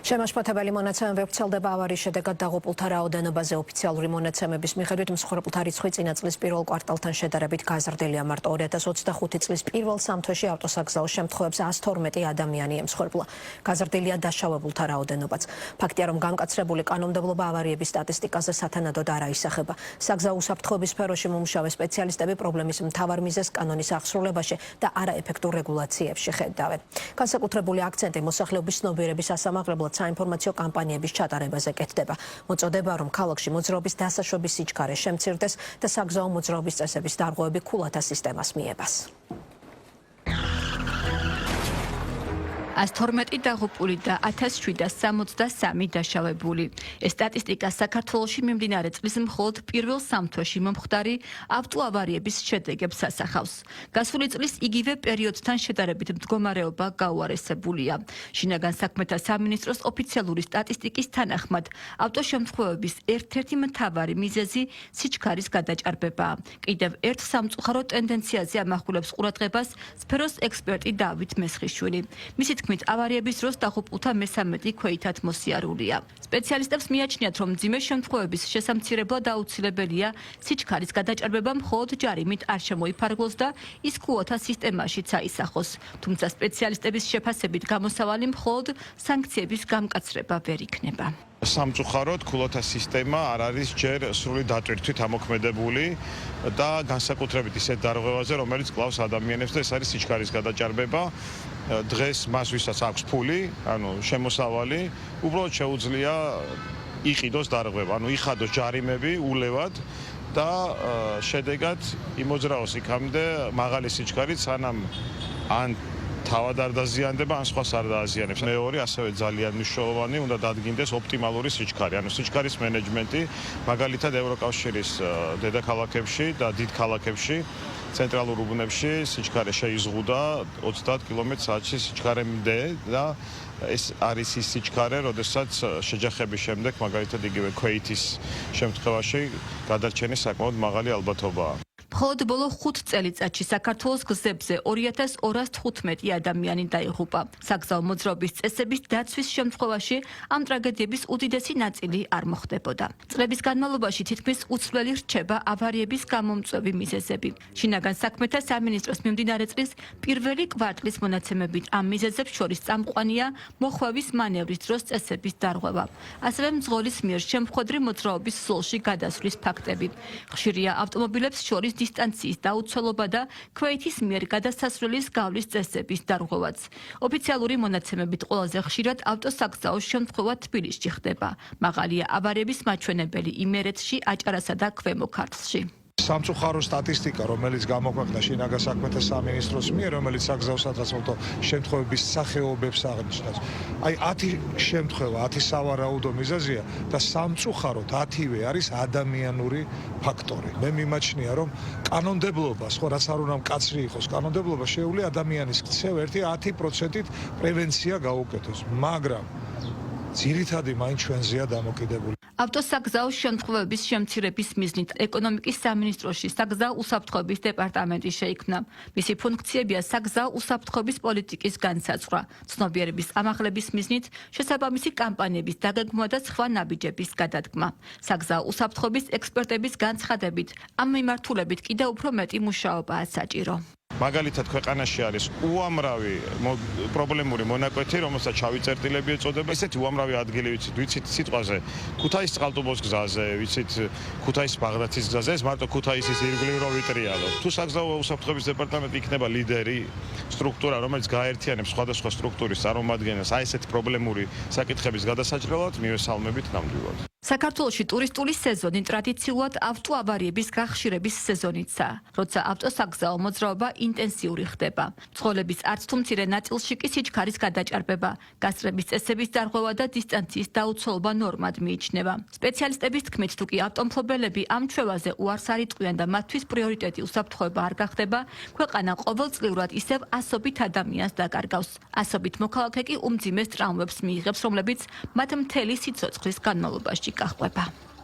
შემაშფოთებელი მონაცემები ვრცელდება ავარიის შედეგად დაღუპულთა რაოდენობაზე. ოფიციალური მონაცემების მიხედვით მსხვერპლთა რიცხვი წინა წლის პირველ კვარტალთან შედარებით გაზრდილია. მარტო 2025 წლის პირველ სამთვეში ავტოსაგზაო შემთხვევებზე 112 ადამიანი ემსხვერპლა. გაზრდილია დაშავებულთა რაოდენობაც. ფაქტია, რომ გამკაცრებული კანონმდებლობა ავარიების სტატისტიკაზე სათანადოდ არ აისახება. საგზაო უსაფრთხოების სფეროში მომუშავე სპეციალისტები პრობლემის მთავარ მიზეზს კანონის აღსრულებაში და არაეფექტურ რეგულაციებში ხედავენ. განსაკუთრებული აქცენტი მოსახლეობის ცნობიერების ასამაღლებლად საინფორმაციო კამპანიების ჩატარებაზე კეთდება. მოწოდება, რომ ქალაქში მოძრაობის დასაშვების სიჩქარე შემცირდეს და საგზაო მოძრაობის წესების დარღვევები ქულათა სისტემას მიებას. 112 დაღუპული და 1763 დაშავებული. ეს სტატისტიკა საქართველოში მიმდინარე წლის მხოლოდ პირველ სამთვეში მომხდარი ავტოავარიების შედეგებს ასახავს. გასული წლის იგივე პერიოდთან შედარებით მდგომარეობა გაუარესებულია. შინაგან საქმეთა სამინისტროს ოფიციალური სტატისტიკის თანახმად, ავტოშემთხვევების ერთ-ერთი მთავარი მიზეზი სიჩქარის გადაჭარბებაა. კიდევ ერთ სამწუხარო ტენდენციაზე ამახვილებს ყურადღებას სფეროს ექსპერტი დავით მესხიშვილი. მისი თქმით, ავარიების დროს დაღუპულთა მესამედი ქვეითად მოსიარულია. სპეციალისტებს მიაჩნიათ, რომ მძიმე შემთხვევების შესამცირებლად აუცილებელია სიჩქარის გადაჭარბება მხოლოდ ჯარიმით არ შემოიფარგლოს და ის ქულათა სისტემაშიც აისახოს. თუმცა სპეციალისტების შეფასებით გამოსავალი მხოლოდ სანქციების გამკაცრება ვერ იქნება. სამწუხაროდ ქულათა სისტემა არ არის ჯერ სრული დატვირთვით ამოქმედებული და განსაკუთრებით ისეთ დარღვევაზე, რომელიც კლავს ადამიანებს და ეს არის სიჩქარის გადაჭარბება. დღეს მას ვისაც აქვს ფული, ანუ შემოსავალი, უბრალოდ შეუძლია იყიდოს დარღვევა, ანუ იხადოს ჯარიმები ულევად და შედეგად იმოძრაოს იქამდე მაღალი სიჩქარით, სანამ ან თავად არ დაზიანდება, ან სხვას არ დააზიანებს. მეორე, ასევე ძალიან მნიშვნელოვანი, უნდა დადგინდეს ოპტიმალური სიჩქარე, ანუ სიჩქარის მენეჯმენტი, მაგალითად ევროკავშირის დედაქალაქებში და დიდ ქალაქებში, ცენტრალურ უბნებში სიჩქარე შეიზღუდა 30 კმ/სთ სიჩქარემდე და ეს არის ის სიჩქარე, როდესაც შეჯახების შემდეგ, მაგალითად იგივე ქვეითის შემთხვევაში გადარჩენის საკმაოდ მაღალი ალბათობაა. მხოლოდ ბოლო 5 წელიწადში საქართველოს გზებზე 2215 ადამიანი დაიღუპა. საგზაო მოძრაობის წესების დაცვის შემთხვევაში ამ ტრაგედიების უდიდესი ნაწილი არ მოხდებოდა. წლების განმავლობაში თითქმის უცვლელი რჩება ავარიების გამომწვევი მიზეზები. შინაგან საქმეთა სამინისტროს მიმდინარე წლის პირველი კვარტლის მონაცემებით ამ მიზეზებს შორის წამყვანია მოხვევის მანევრის დროს წესების დარღვევა. ასევე მძღოლის მიერ შემხვედრი მოძრაობის ზოლში გადასვლის ფაქტები. ხშირია ავტომობილებს შორის დისტანციის დაუცველობა და ქვეითის მიერ გადასასვლელის გავლის წესების დარღვევაც. ოფიციალური მონაცემებით ყველაზე ხშირად ავტოსაგზაო შემთხვევა თბილისში ხდება. მაღალია ავარიების მაჩვენებელი იმერეთში, აჭარასა და ქვემო ქართლში. სამწუხარო სტატისტიკა, რომელიც გამოქვეყნდა შინაგან საქმეთა სამინისტროს მიერ, რომელიც საგზაო სატრანსპორტო შემთხვევების სახეობებს აღნიშნავს. აი 10 შემთხვევა, 10 სავარაუდო მიზეზია და სამწუხაროდ 10-ვე არის ადამიანური ფაქტორი. მე მიმაჩნია, რომ კანონმდებლობას, ხო რაც არ უნდა მკაცრი იყოს, კანონმდებლობა შეუძლია ადამიანის ქცევ 10%-ით პრევენცია გაუკეთოს, მაგრამ ძირითადი მაინც ჩვენზეა დამოკიდებული. ავტოსაგზაო შემთხვევების შემცირების მიზნით ეკონომიკის სამინისტროში საგზაო უსაფრთხოების დეპარტამენტი შეიქმნა. მისი ფუნქციებია საგზაო უსაფრთხოების პოლიტიკის განსაზღვრა, ცნობიერების ამაღლების მიზნით შესაბამისი კამპანიების დაგეგმვა და სხვა ნაბიჯების გადადგმა. საგზაო უსაფრთხოების ექსპერტების განცხადებით, ამ მიმართულებით კიდევ უფრო მეტი მუშაობაა საჭირო. მაგალითად, ქვეყანაში არის უამრავი პრობლემური მონაკვეთი, რომელსაც ჩავიწერტილები ეწოდება. ესეთი უამრავი ადგილი ვიცით სიტყვაზე ქუთაისის წყალტუბოს გზაზე, ვიცით ქუთაისის ბაღდათის გზაზე, ეს მარტო ქუთაისის ირგვლივ რო ვიტრიალოთ. თუ საგზაო უსაფრთხოების დეპარტამენტი იქნება ლიდერი სტრუქტურა, რომელიც გააერთიანებს სხვადასხვა სტრუქტურის წარმომადგენლებს აი ესეთი პრობლემური საკითხების გადასაჭრელად, მივესალმებით ნამდვილად. საქართველოში ტურისტული სეზონი ტრადიციულად ავტოავარიების გახშირების სეზონიცაა, როცა ავტოსაგზაო მოძრაობა ინტენსიური ხდება. მძღოლების არც თუ მცირე ნაწილში კი სიჩქარის გადაჭარბება, გასწრების წესების დარღვევა და დისტანციის დაუცველობა ნორმად მიიჩნევა. სპეციალისტების თქმით, თუ კი ავტომფლობელები ამ ჩვევაზე უარს არ იტყვიან და მათთვის პრიორიტეტი უსაფრთხოება არ გახდება, ქვეყანა ყოველწლიურად ისევ ასობით ადამიანს დაკარგავს. ასობით მოქალაქე კი უმძიმეს ტრაუმებს მიიღებს, რომლებიც მათ მთელი სიცოცხლის განმავლობაში გაჰყვება.